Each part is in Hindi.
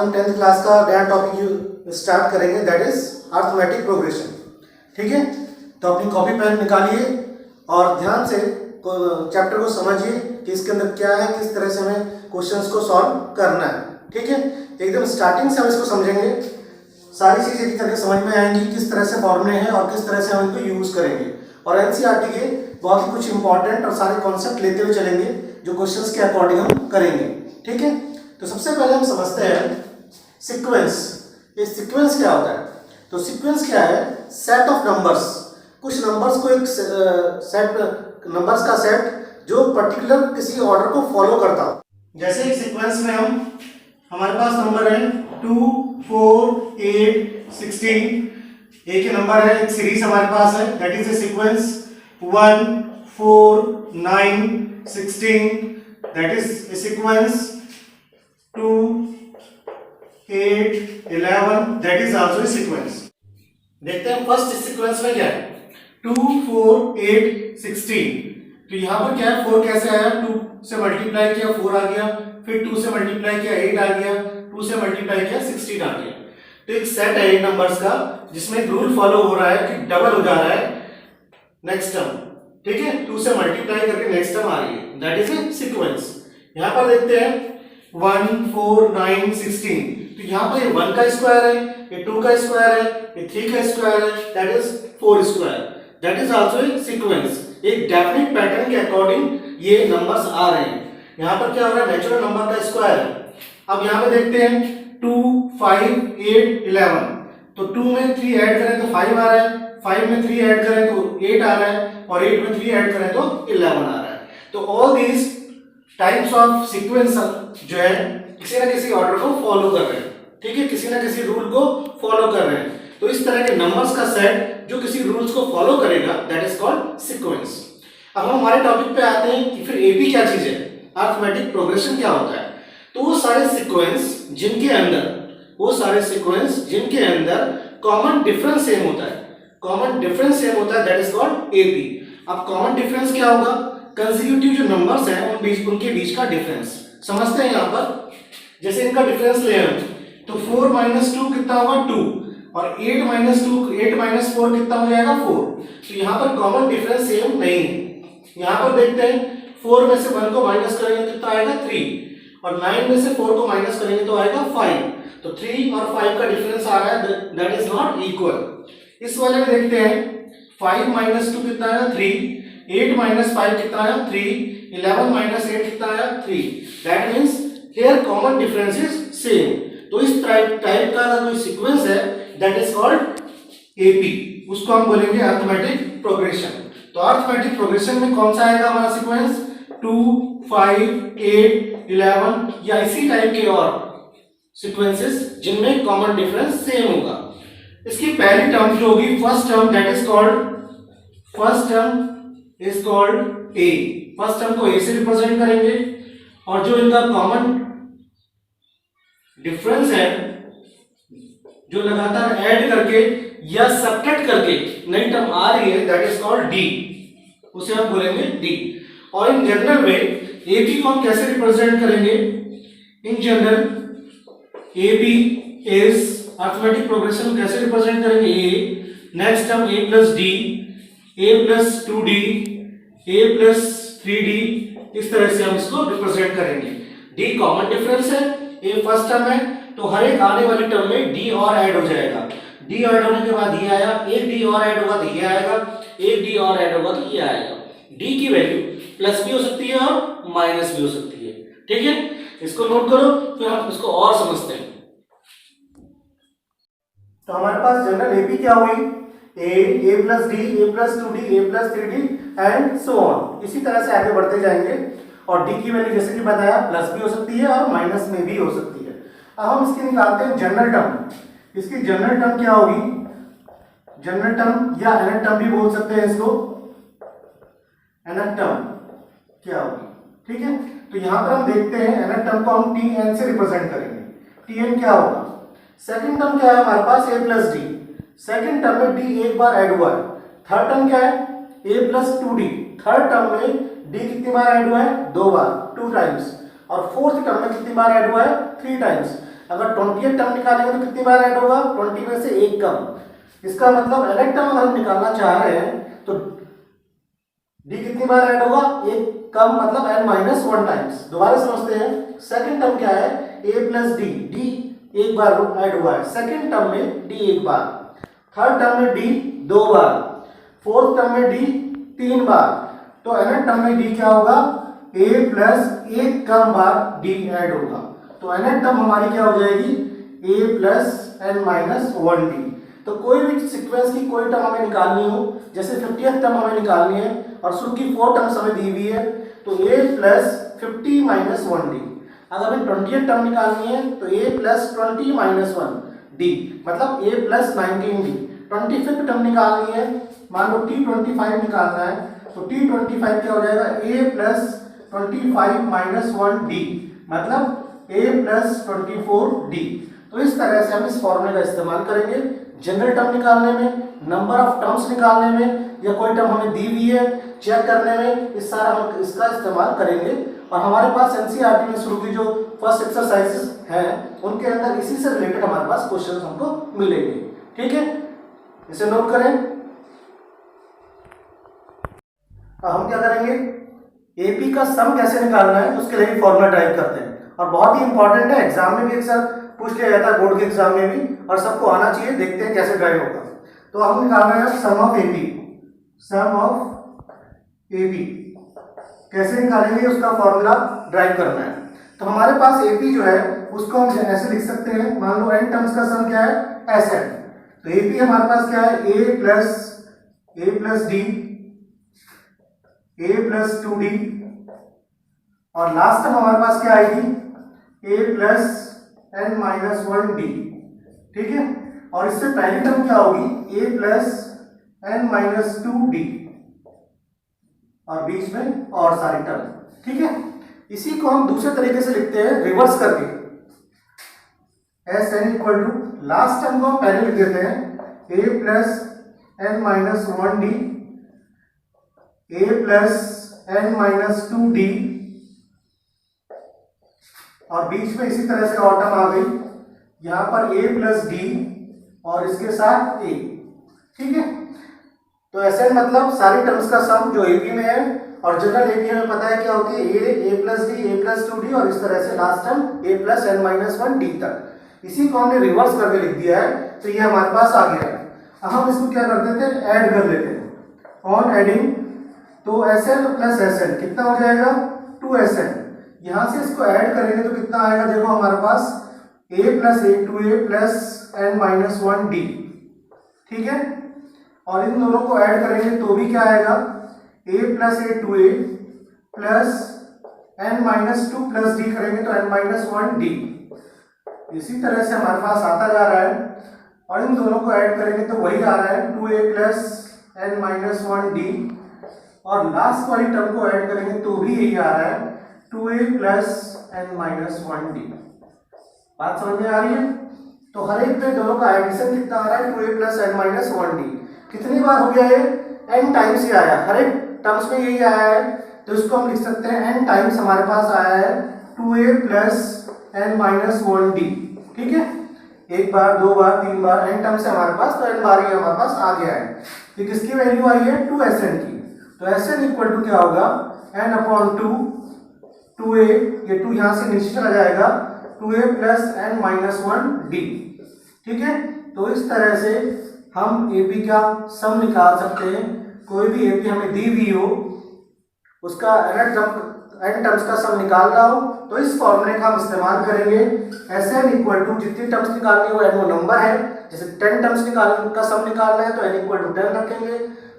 हम 10th क्लास का नया टॉपिक स्टार्ट करेंगे, दैट इज अर्थमेटिक प्रोग्रेशन। ठीक है, तो अपनी कॉपी पेन निकालिए और ध्यान से चैप्टर को समझिए कि इसके अंदर क्या है, किस तरह से हमें क्वेश्चंस को सॉल्व करना है। ठीक है, एकदम स्टार्टिंग से हम इसको समझेंगे, सारी चीजें एक करके समझ में आएंगी, किस तरह से फॉर्मूले हैं और किस तरह से हम इनको यूज करेंगे। और एनसीईआरटी के बहुत ही कुछ इंपॉर्टेंट और सारे कॉन्सेप्ट लेते हुए चलेंगे जो क्वेश्चंस के अकॉर्डिंग हम करेंगे। ठीक है, तो सबसे पहले हम समझते हैं सीक्वेंस। ये सीक्वेंस क्या होता है? तो सीक्वेंस क्या है? सेट ऑफ नंबर्स, कुछ नंबर्स को एक सेट नंबर्स का सेट जो पर्टिकुलर किसी ऑर्डर को फॉलो करता हो। जैसे एक सीक्वेंस में हमारे पास नंबर है 2, 4, 8, 16। एक ही नंबर है, एक सीरीज हमारे पास है, that is a sequence 1, 4, 9, 16, that is a sequence 2, 8, 11, that is also a sequence. देखते हैं फर्स्ट सीक्वेंस में क्या है, 2, 4, 8, 16। तो यहाँ पर क्या है, 4 कैसे आया? 2 से मल्टीप्लाई किया 4 आ गया, फिर 2 से मल्टीप्लाई किया 8 आ गया, 2 से मल्टीप्लाई किया 16 आ गया। तो एक सेट है 8 नंबर्स का जिसमें एक रूल फॉलो हो रहा है कि डबल हो जा रहा है नेक्स्ट टर्म। ठीक है, 2 से मल्टीप्लाई करके नेक्स्ट टर्म आ रही है, दैट इज ए सीक्वेंस। यहाँ पर देखते हैं 1, 4, 9, 16। तो यहाँ पर ये 1 का स्क्वायर है, ये 2 का स्क्वायर है, ये 3 का स्क्वायर है, that is 4 square, that is also a sequence. एक डेफिनेट पैटर्न के अकॉर्डिंग ये नंबर्स आ रहे हैं। यहाँ पर क्या हो रहा है, नेचुरल नंबर का स्क्वायर है। अब यहाँ पे देखते हैं 2, 5, 8, 11। तो 2 में 3 ऐड करें तो 5 आ रहा है, 5 में 3 ऐड करें तो 8 आ रहा है, और 8 में 3 ऐड करें तो 11 आ रहा है। तो all these types of sequence जो है किसी ना किसी ऑर्डर को फॉलो कर रहे हैं। ठीक है, किसी ना किसी रूल को फॉलो कर रहे हैं। तो इस तरह के नंबर्स का सेट जो किसी रूल्स को फॉलो करेगा, दैट इज कॉल्ड सीक्वेंस। अब हम हमारे टॉपिक पे आते हैं कि फिर एपी क्या चीज है, अरिथमेटिक प्रोग्रेशन क्या होता है। तो वो सारे सीक्वेंस जिनके अंदर कॉमन डिफरेंस सेम होता है, दैट इज कॉल्ड एपी। अब कॉमन डिफरेंस क्या होगा? कंसेक्यूटिव जो नंबर्स हैं उनके बीच का डिफरेंस। समझते हैं यहाँ पर, जैसे इनका डिफरेंस ले हम तो 4 - 2 कितना होगा? 2, और 8 - 4 कितना हो जाएगा? 4। तो यहाँ पर कॉमन डिफरेंस सेम नहीं है। यहाँ पर देखते हैं 4 में से 1 को माइनस करेंगे कितना आएगा? 3, और 9 में से 4 को माइनस करेंगे तो आएगा 5। तो 3 और 5 का डिफरेंस आ रहा है, दैट इज नॉट इक्वल। इस वाले में देखते हैं 5 - 2 कितना आएगा? 3, 8 - 5 कितना आया? 3, 11 - 8 कितना आया? 3। That means here common difference is same. तो इस टाइप का कोई सीक्वेंस है, दैट इज कॉल्ड एपी, उसको हम बोलेंगे अरिथमेटिक प्रोग्रेशन। तो अरिथमेटिक प्रोग्रेशन में कौन सा आएगा हमारा सीक्वेंस? 2, 5, 8, 11 या इसी टाइप के और सीक्वेंसेस जिनमें कॉमन डिफरेंस सेम होगा। इसकी पहली टर्म जो होगी, first term is called a. First term को ए से रिप्रेजेंट करेंगे, और जो इनका कॉमन डिफरेंस है जो लगातार ऐड करके या सब्ट्रैक्ट करके नई टर्म आ रही है, दैट इज कॉल्ड डी, उसे हम बोलेंगे डी। और इन जनरल में एपी को हम कैसे रिप्रेजेंट करेंगे? In general AP is arithmetic progression कैसे रिप्रेजेंट करेंगे? ए, next term A plus d, a plus 2d, a plus 3d, इस तरह से हम इसको रिप्रेजेंट करेंगे। डी कॉमन डिफरेंस है, ए फर्स्ट टर्म है, तो हर एक आने वाली टर्म में डी और ऐड हो जाएगा। डी ऐड होने के बाद ये आया, एक डी और ऐड होगा तो ये आएगा, एक डी और ऐड होगा तो ये आएगा। डी की वैल्यू प्लस भी हो सकती है और माइनस भी हो सकती है। ठीक है, इसको नोट करो, फिर हम इसको और समझते हैं। तो हमारे पास जनरल एपी क्या हुई? A plus d, a plus 2d, a plus 3d and so on. इसी तरह से आगे बढ़ते जाएंगे, और डी की वैल्यू जैसे कि बताया प्लस भी हो सकती है और माइनस में भी हो सकती है। अब हम इसकी निकालते हैं जनरल टर्म। इसकी जनरल टर्म क्या होगी? जनरल टर्म या nth टर्म भी बोल सकते हैं इसको, nth टर्म क्या होगी? ठीक है, तो यहां पर हम देखते हैं nth टर्म को हम tn से रिप्रेजेंट करेंगे। tn क्या होगा? सेकंड टर्म क्या है हमारे पास? a plus D. Second term में d एक बार ऐड हुआ है। थर्ड टर्म क्या है? a plus 2d। Third term में d कितनी बार ऐड हुआ है? 2 बार, 2 टाइम्स। और फोर्थ टर्म में कितनी बार ऐड हुआ है? 3 टाइम्स। अगर 20th टर्म निकालेंगे तो कितनी बार ऐड होगा, 20 में से एक कम। इसका मतलब nth टर्म अगर हम निकालना चाह रहे हैं तो d कितनी बार ऐड होगा, एक कम, मतलब n माइनस 1 टाइम्स। दोबारा समझते हैं, सेकंड टर्म क्या है, a प्लस डी, डी एक बार ऐड हुआ है सेकंड टर्म में, d एक बार, थर्ड टर्म में d दो बार, फोर्थ टर्म में d तीन बार, तो nth टर्म में d क्या होगा, a प्लस एक कम बार d ऐड होगा। तो nth टर्म हमारी क्या हो जाएगी, a plus n minus 1d। तो कोई भी सीक्वेंस की कोई टर्म हमें निकालनी हो, जैसे 50th टर्म हमें निकालनी है और शुरू की 4 टर्म्स हमें दी हुई है, तो a प्लस 50 माइनस 1d। अगर हमें 20th टर्म निकालनी है तो a प्लस 20 माइनस 1d, मतलब a plus 19d। 25th term निकालनी है, मान लो t25 निकालना है, तो t25 क्या हो जाएगा, a प्लस 25 माइनस 1d, मतलब a प्लस 24d। तो इस तरह से हम इस फॉर्मूले का इस्तेमाल करेंगे जनरल टर्म निकालने में, नंबर ऑफ टर्म्स निकालने में, या कोई टर्म हमें दी हुई है चेक करने में, इस सारा हम इसका इस्तेमाल करेंगे। और हमारे पास एनसीईआरटी में शुरू की जो फर्स्ट एक्सरसाइजेस हैं उनके अंदर इसी से रिलेटेड हमारे पास क्वेश्चन हमको मिलेंगे। ठीक है, इसे नोट करें। अब हम क्या करेंगे, एपी का सम कैसे निकालना है उसके लिए फॉर्मूला टाइप करते हैं, और बहुत ही इंपॉर्टेंट है, एग्जाम में भी अक्सर पूछ लिया जाता है, बोर्ड के एग्जाम में भी, और सबको आना चाहिए। देखते हैं कैसे ड्राइव होगा। तो हम निकाल रहे हैं sum of AP, sum of AP कैसे निकालेंगे, उसका फॉर्मूला ड्राइव करना है। तो हमारे पास एपी जो है उसको हम ऐसे लिख सकते हैं, मान लो n टर्म्स का सम क्या है, Sn। तो एपी हमारे पास क्या है, a plus d, a plus 2d, और लास्ट टर्म हमारे पास क्या आएगी, a plus n minus 1d। ठीक है, और इससे पहली टर्म क्या होगी, a plus n minus 2d, और बीच में और सारी टर्म। ठीक है, इसी को हम दूसरे तरीके से लिखते हैं रिवर्स करके, Sn equal to last term को हम पहले लिख देते हैं a plus n minus 1d, a plus n minus 2d, और बीच में इसी तरह से और टर्म आ गई, यहां पर a प्लस d और इसके साथ a। ठीक है, तो Sn मतलब सारी टर्म्स का सम जो एपी में है, और जनरल एपी हमें पता है क्या होती है, a plus D, a plus 2d, और इस तरह से last term a plus n minus 1d तक। इसी को हमने रिवर्स करके लिख दिया है, तो ये हमारे पास आ गया है। अब हम इसको क्या कर देते हैं, ऐड कर लेते हैं। ऑन एडिंग, तो Sn प्लस Sn कितना हो जाएगा, 2Sn। यहां से इसको ऐड करेंगे तो कितना आएगा, देखो हमारे पास a plus a 2a plus n minus 1d। ठीक है, और इन दोनों को ऐड करेंगे तो भी क्या आएगा, a plus a 2a plus n minus 2 plus d करेंगे तो n माइनस 1d। इसी तरह से हमारे पास आता जा रहा है, और इन दोनों को ऐड करेंगे तो वही आ रहा है 2a plus n minus 1d, और लास्ट वाली टर्म को ऐड करेंगे तो भी यही आ रहा है 2a plus n minus 1d। बात समझ में आ रही है? तो हर एक पे दोनों का एडिशन कितना आ रहा है, 2a plus n minus 1d। कितनी बार हो गया ये, n टाइम्स ही आया, हर एक टर्म्स में यही आया है, तो इसको हम लिख सकते हैं n टाइम्स हमारे पास आया है 2a plus n minus 1d। ठीक है, एक बार, दो बार, तीन बार, n टर्म्स है हमारे पास, तो n बार ही हमारे पास आ गया है। तो किसकी वैल्यू आई है, 2Sn की। तो Sn इक्वल टू क्या होगा, n अपॉन 2a, ये 2 यहां से नीचे चला जाएगा, 2a plus n minus 1d। ठीक है, तो इस तरह से हम एपी का सम निकाल सकते हैं। कोई भी एपी हमें दी हुई हो, उसका n टर्म्स का सम निकालना हो, तो इस फॉर्मूले का हम इस्तेमाल करेंगे। Sn इक्वल टू जितनी टर्म्स निकालनी हो, n वो नंबर है, जैसे 10 टर्म्स का सम निकालना है तो n इक्वल टू 10 रखेंगे।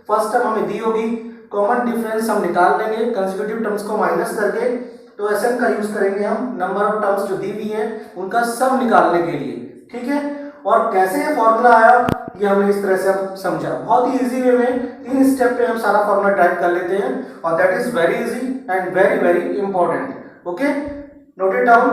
फर्स्ट टर्म हमें दी होगी, कॉमन डिफरेंस हम निकाल लेंगे कंसेक्यूटिव टर्म्स को माइनस करके, तो Sn का यूज करेंगे हम नंबर ऑफ टर्म्स जो दी हुई है उनका सम निकालने के लिए। ठीक है, और कैसे ये फॉर्मूला आया ये हमने इस तरह से अब समझा, बहुत ही इजी वे में 3 स्टेप पे हम सारा फॉर्मूला टाइप कर लेते हैं, और that is very easy and very very important. Okay, note it down.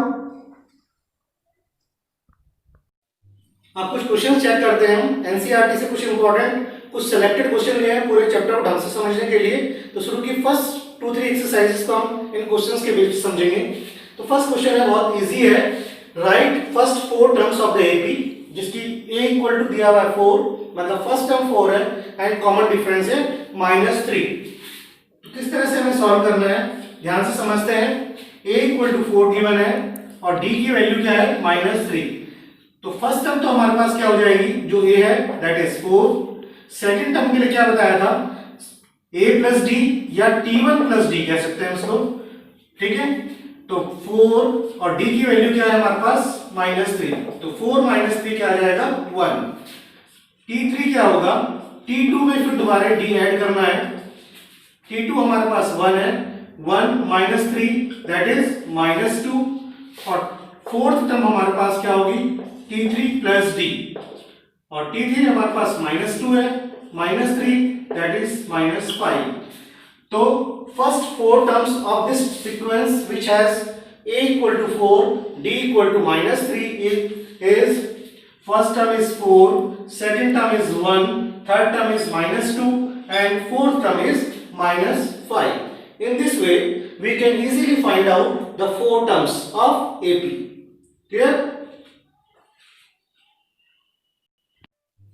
आप कुछ क्वेश्चन चेक करते हैं एनसीईआरटी से, कुछ इंपॉर्टेंट कुछ सिलेक्टेड क्वेश्चन लिए हैं पूरे चैप्टर को ढंग से समझने के लिए। तो शुरू की फर्स्ट 2-3 एक्सरसाइजेस को हम इन क्वेश्चंस के बेस समझेंगे। तो फर्स्ट क्वेश्चन है, बहुत इजी है, right first four terms of the AP, जिसकी a इक्वल टू दिया हुआ है 4, मतलब फर्स्ट टर्म 4 है एंड कॉमन डिफरेंस है -3। तो किस तरह से हमें सॉल्व करना है, ध्यान से समझते हैं। a इक्वल टू 4 गिवन है और d की वैल्यू क्या है -3। तो फर्स्ट टर्म तो हमारे पास क्या हो जाएगी, जो a है दैट इज 4। सेकंड टर्म के लिए क्या बताया था, a प्लस डी या t1 प्लस डी कह सकते हैं उसको, ठीक है। तो 4 और d की वैल्यू क्या है हमारे पास -3, तो 4 - 3 क्या आ जाएगा 1। t3 क्या होगा, t2 में फिर दोबारा d ऐड करना है, t2 हमारे पास 1 है, 1 - 3 दैट इज -2 और फोर्थ टर्म हमारे पास क्या होगी t3 प्लस d और t3 हमारे पास -2 है, -3 दैट इज -5। तो first four terms of this sequence which has a equal to 4, d equal to -3 is first term is 4, second term is 1, third term is -2 and fourth term is -5. In this way we can easily find out the four terms of AP. Clear?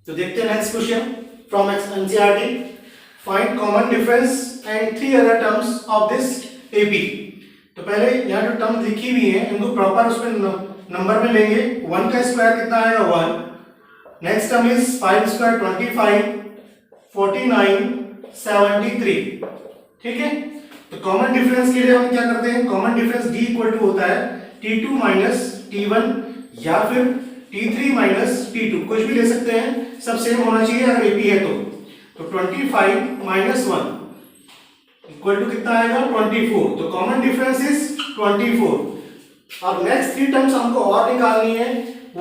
तो देखते हैं next question from NCERT. Find common difference and three other terms of this AP. तो पहले यहाँ जो टर्म लिखी हुई है इनको प्रॉपर उसमें नंबर में लेंगे। 1 का स्क्वायर कितना आएगा 1, नेक्स्ट टर्म इज 5 स्क्वायर 25, 49, 73, ठीक है। तो कॉमन डिफरेंस के लिए हम क्या करते हैं, common difference d equal to होता है t2 माइनस t1 या फिर t3 माइनस t2, कुछ भी ले सकते हैं, सब सेम होना चाहिए अगर AP है तो 25 माइनस 1 इक्वल टू कितना आएगा 24। तो कॉमन डिफरेंस इज 24। अब नेक्स्ट थ्री टर्म्स हमको और निकालनी है,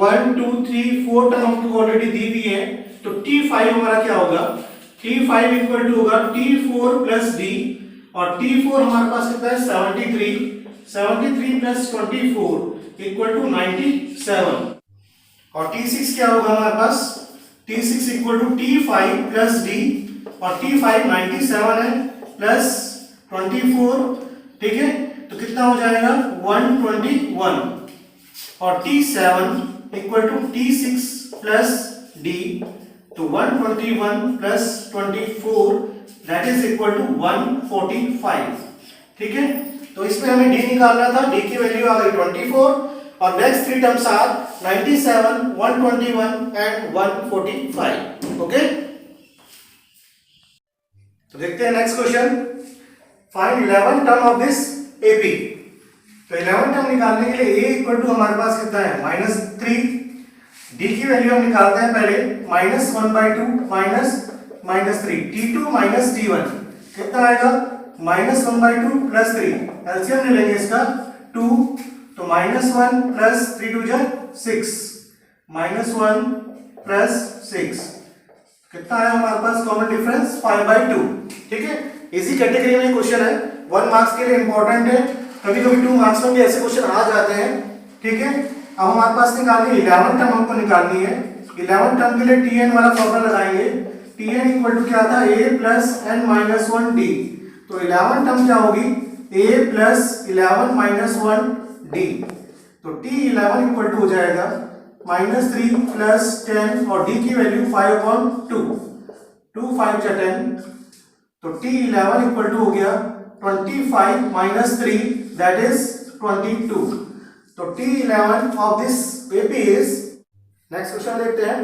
1 2 3 4 टर्म हमको ऑलरेडी दी हुई है। तो t5 हमारा क्या होगा, t5 इक्वल टू होगा t4 प्लस d और t4 हमारे पास कितना है 73, 73 प्लस 24 इक्वल टू 97 और t6 क्या होगा हमारे पास, t6 equal to t5 plus d और t5 97 है प्लस 24, ठीक है। तो कितना हो जाएगा 121 और t7 equal to t6 plus d, तो 121 plus 24 that is equal to 145, ठीक है। तो इसमें हमें d निकालना था, d की वैल्यू आ गई 24 और next three terms are 97, 121 and 145, okay. तो देखते हैं next question, find 11 term of this AP। तो 11 टर्म निकालने के लिए a इक्वल टू हमारे पास कितना है -3, d की वैल्यू हम निकालते हैं पहले -1/2 -3, t2 माइनस t1 कितना आएगा -1/2 प्लस 3, एलसीएम ले लेंगे इसका 2, तो -1 प्लस 3 2 जा 6, -1 प्लस 6 कितना आया हमारे पास कॉमन डिफरेंस 5/2, ठीक है। इसी कैटेगरी में क्वेश्चन है, 1 मार्क्स के लिए इंपॉर्टेंट है, कभी कभी 2 मार्क्स में भी ऐसे क्वेश्चन आ जाते हैं, ठीक है। अब हमारे पास निकालनी है 11 टर्म हमको निकालनी है। 11 टर्म के लिए tn वाला फॉर्मूला लगाएंगे, tn इक्वल टू क्या था a plus n minus 1 d, तो 11 टर्म क्या होगी a प्लस 11 माइनस 1 d, तो t11 इक्वल टू हो जाएगा -3 प्लस 10 और d की वैल्यू 5/2, 2 5 जा 10, तो t11 इक्वल टू हो गया 25 माइनस 3 दैट इज 22। तो t11 of this AP is, next question देखते हैं,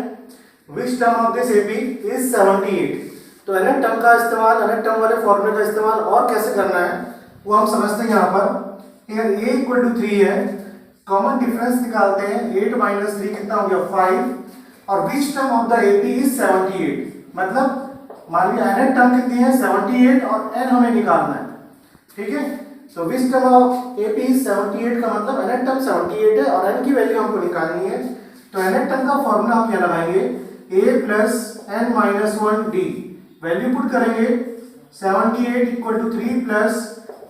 which term of this AP is 78। तो nth टर्म का इस्तेमाल, nth टर्म वाले फॉर्मूले का इस्तेमाल और कैसे करना है वो हम समझते हैं। यहाँ पर here a इक्वल टू 3 है, कॉमन डिफरेंस निकालते हैं, 8 माइनस 3 कितना हो गया 5 और which term of the AP is 78, मतलब मान लीजिए nth टर्म कितनी है 78 और n हमें निकालना है, ठीक है। तो which term of AP is 78 का मतलब nth टर्म 78 है और n की वैल्यू हमको निकालनी है। तो nth टर्म का फॉर्मूला हम क्या लगाएंगे, a plus n minus 1 d, value put करेंगे 78 equal to 3 plus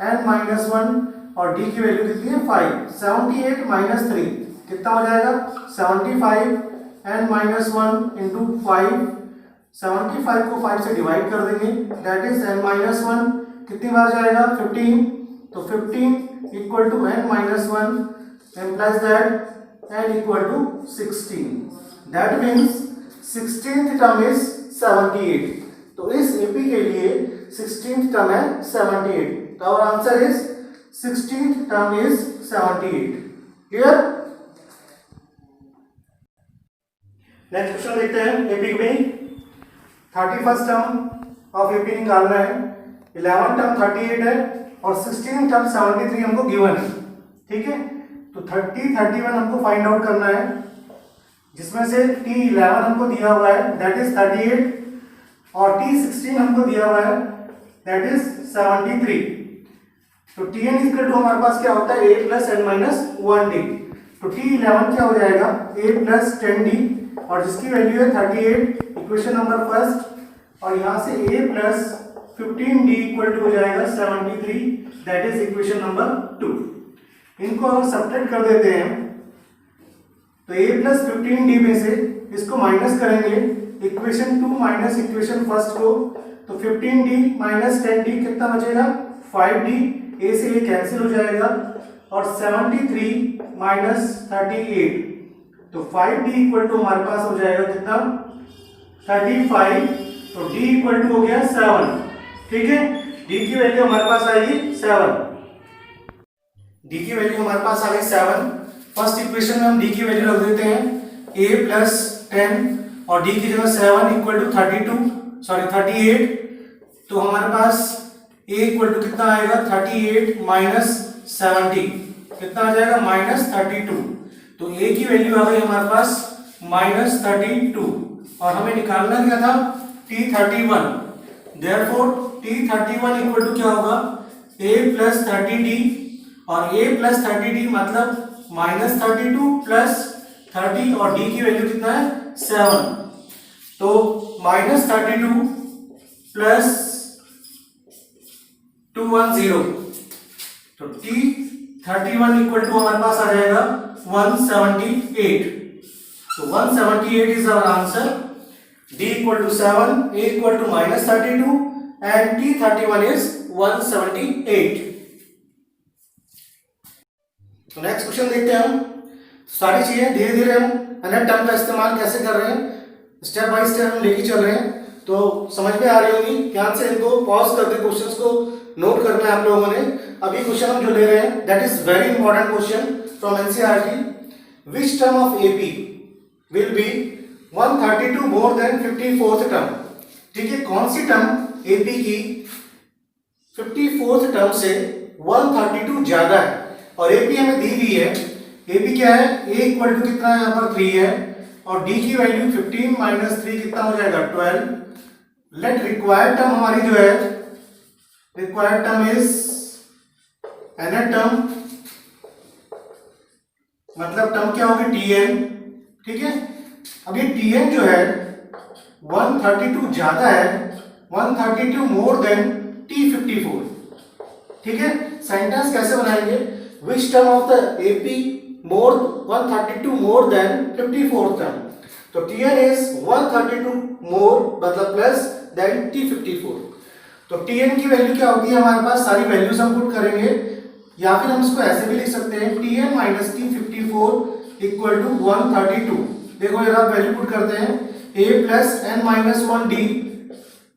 n minus 1 और d की वैल्यू कितनी है 5, 78 माइनस 3 कितना हो जाएगा 75 n माइनस 1 इंटू 5, 75 को 5 से डिवाइड कर देंगे दैट इज n माइनस 1 कितनी बार जाएगा 15, तो 15 equal to n minus 1 implies that and equal to 16. That means 16th term is 78. तो इस AP के लिए 16th term है 78. तो our answer is 16th term is 78. Clear? Next question देखते हैं AP में 31st टर्म ऑफ AP निकालना है. 11th टर्म 38 है और 16th टर्म 73 हमको गिवन है. ठीक है, तो 30 31 हमको फाइंड आउट करना है, जिसमें से T11 हमको दिया हुआ है दैट इज 38 और T16 हमको दिया हुआ है दैट इज 73. तो Tn इक्वल टू हमारे पास क्या होता है a plus n minus 1d. तो T11 क्या हो जाएगा a प्लस 10d और जिसकी वैल्यू है 38, इक्वेशन नंबर फर्स्ट, और यहाँ से a plus 15d equal to हो जाएगा 73 दैट इज इक्वेशन नंबर 2. इनको अगर सब्ट्रैक्ट कर देते हैं तो a प्लस 15d में से इसको माइनस करेंगे इक्वेशन 2 माइनस इक्वेशन फर्स्ट को, तो 15d माइनस 10d कितना बचेगा 5d, a से a कैंसिल हो जाएगा, और 73 माइनस 38 तो 5d इक्वल टू हमारे पास हो जाएगा कितना 35. तो d इक्वल टू हो गया 7. ठीक है, d की वैल्यू हमारे पास आएगी 7. d की वैल्यू हमारे पास आ गई 7. फर्स्ट इक्वेशन में हम d की वैल्यू रख देते हैं a प्लस 10 और d की जगह 7 इक्वल टू 38. तो हमारे पास a इक्वल टू कितना आएगा 38 माइनस 70 कितना आ जाएगा माइनस 32. तो a की वैल्यू आ गई हमारे पास माइनस 32 और हमें निकालना क्या था T31. Therefore T31 equal to क्या होगा a प्लस 30d और a प्लस 30d मतलब माइनस 32 प्लस 30 और d की वैल्यू कितना है 7. तो माइनस 32 प्लस 210 तो T31 इक्वल टू हमारे पास आ जाएगा 178. तो 178 is our answer. D equal to 7, A equal to minus 32 and T31 is 178. तो नेक्स्ट क्वेश्चन देखते हैं हम. सारी चीजें धीरे धीरे हम अनंत टर्म का इस्तेमाल कैसे कर रहे हैं, स्टेप बाय स्टेप हम लेके चल रहे हैं, तो समझ में आ रही होगी. ध्यान से इनको पॉज करके क्वेश्चंस को नोट करना है आप लोगों ने. अभी क्वेश्चन हम जो ले रहे हैं that is very important question from NCERT. Which term of AP will be 132 more than 54th term. ठीक है, कौन सी टर्म एपी की 54th टर्म से 132 ज्यादा है, और एपी हमें दी हुई है. एपी क्या है, a इक्वल टू कितना है यहाँ पर 3 है और d की वैल्यू 15 माइनस 3 कितना हो जाएगा 12. लेट रिक्वायर्ड टर्म हमारी जो है required term is nth term, मतलब टर्म क्या होगी Tn. ठीक है, अब ये Tn जो है 132 ज्यादा है, 132 मोर देन T54. ठीक है, सेंटेंस कैसे बनाएंगे, which term of the AP more 132 more than 54th term. तो Tn इज 132 मोर मतलब प्लस देन T54. तो Tn की वैल्यू क्या होगी हमारे पास, सारी वैल्यूज हम पुट करेंगे, या फिर हम इसको ऐसे भी लिख सकते हैं Tn minus T54 equal to 132. देखो ये आप वैल्यू पुट करते हैं a plus n minus 1d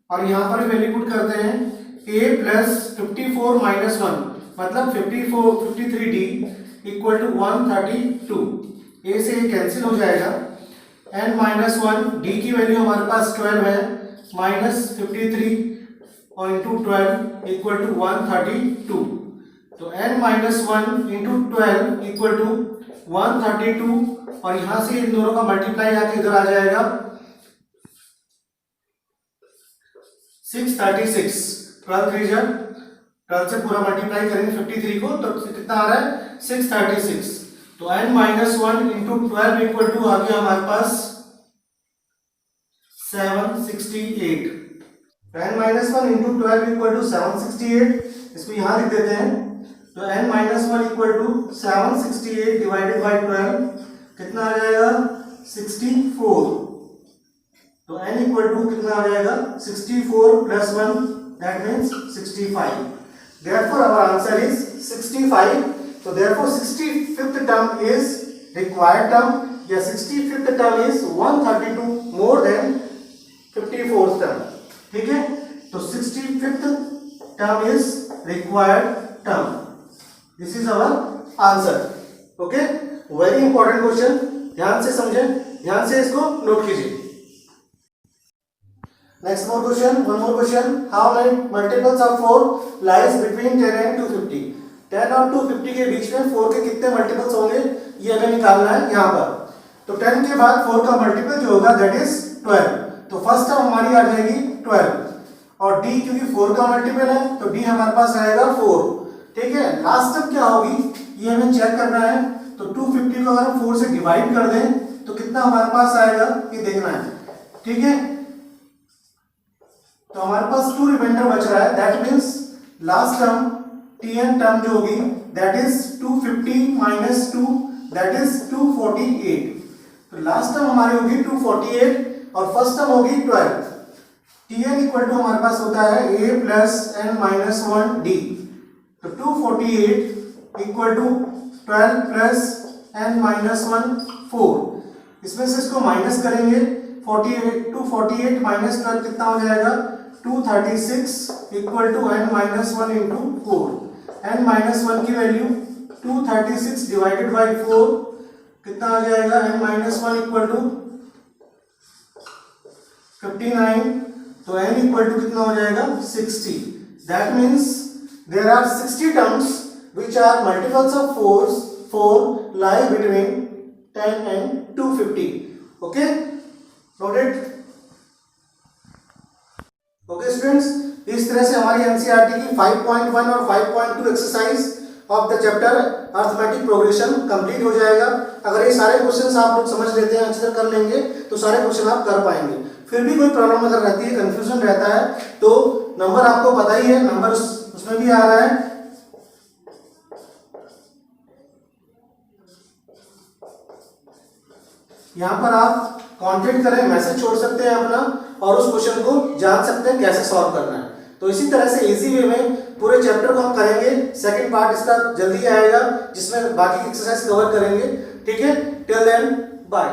और यहाँ पर वैल्यू पुट करते हैं a प्लस 54 माइनस 1 मतलब 53d इक्वल टू 132. a से a कैंसिल हो जाएगा, n माइनस 1 d की वैल्यू हमारे पास 12 है, माइनस 53 और इंटू 12 इक्वल टू 132. तो n minus 1 into 12 equal to 132 और यहां से इन दोनों का मल्टीप्लाई आके इधर आ जाएगा 636. 12 से पूरा मल्टीप्लाई करेंगे 53 को तो कितना आ रहा है 636. तो n minus 1 into 12 equal to आ गया हमारे पास 768. n minus 1 into 12 equal to 768. इसको यहां लिख देते हैं. तो n minus 1 equal to 768 divided by 12 कितना आ जाएगा 64. तो n इक्वल टू कितना आ जाएगा 64 plus 1 that means 65. Therefore our answer is 65. So therefore 65th term is required term या 65th term is 132 more than 54th term. ठीक है, तो 65th term is required term. This is our answer. Okay, very important question, ध्यान से समझें, ध्यान से इसको नोट कीजिए. Next more question, one more question. How many multiples of 4 lies between 10 and 250. 10 और 250 के बीच में 4 के कितने मल्टीपल्स होंगे ये हमें निकालना है यहाँ पर. तो 10 के बाद 4 का मल्टीपल जो होगा दैट इज 12. तो फर्स्ट टर्म हमारी आ जाएगी 12 और d क्योंकि 4 का मल्टीपल है तो d हमारे पास आएगा 4. ठीक है, लास्ट टर्म क्या होगी ये हमें चेक करना है. तो 250 को अगर हम 4 से डिवाइड कर दें तो कितना हमारे पास आएगा ये देखना है. ठीक है, तो हमारे पास 2 रिमाइंडर बच रहा है. That means last term tn term जो होगी that is 250 minus 2 that is 248. तो लास्ट टर्म हमारी होगी 248 और फर्स्ट टर्म होगी 12. tn इक्वल टू हमारे पास होता है a plus n minus 1 d. तो 248 equal to 12 plus n minus 1 4. इसमें से इसको माइनस करेंगे 48 248 माइनस 12 कितना हो जाएगा 236 equal to n minus 1 into 4. n minus 1 की वैल्यू 236 डिवाइडेड बाई 4 कितना आ जाएगा n माइनस 1 इक्वल टू 59. तो n इक्वल टू कितना हो जाएगा 60. That means there are 60 terms which are multiples of 4 lie between 10 and 250. Okay, noted. Okay students, इस तरह से हमारी एनसीईआरटी की 5.1 और 5.2 exercise of the chapter arithmetic progression complete हो जाएगा. अगर ये सारे क्वेश्चंस आप लोग समझ लेते हैं, अच्छे से कर लेंगे तो सारे क्वेश्चन आप कर पाएंगे. फिर भी कोई प्रॉब्लम अगर रहती है, कंफ्यूजन रहता है तो नंबर आपको पता ही है, नंबर उसमें भी आ रहा है. यहाँ पर आप कांटेक्ट करें, मैसेज छोड़ सकते हैं अपना और उस क्वेश्चन को जान सकते हैं कैसे सॉल्व करना है. तो इसी तरह से इजी वे में पूरे चैप्टर को हम करेंगे. सेकंड पार्ट इसका जल्दी आएगा जिसमें बाकी की एक्सरसाइज कवर करेंगे. ठीक है, टिल देन बाय.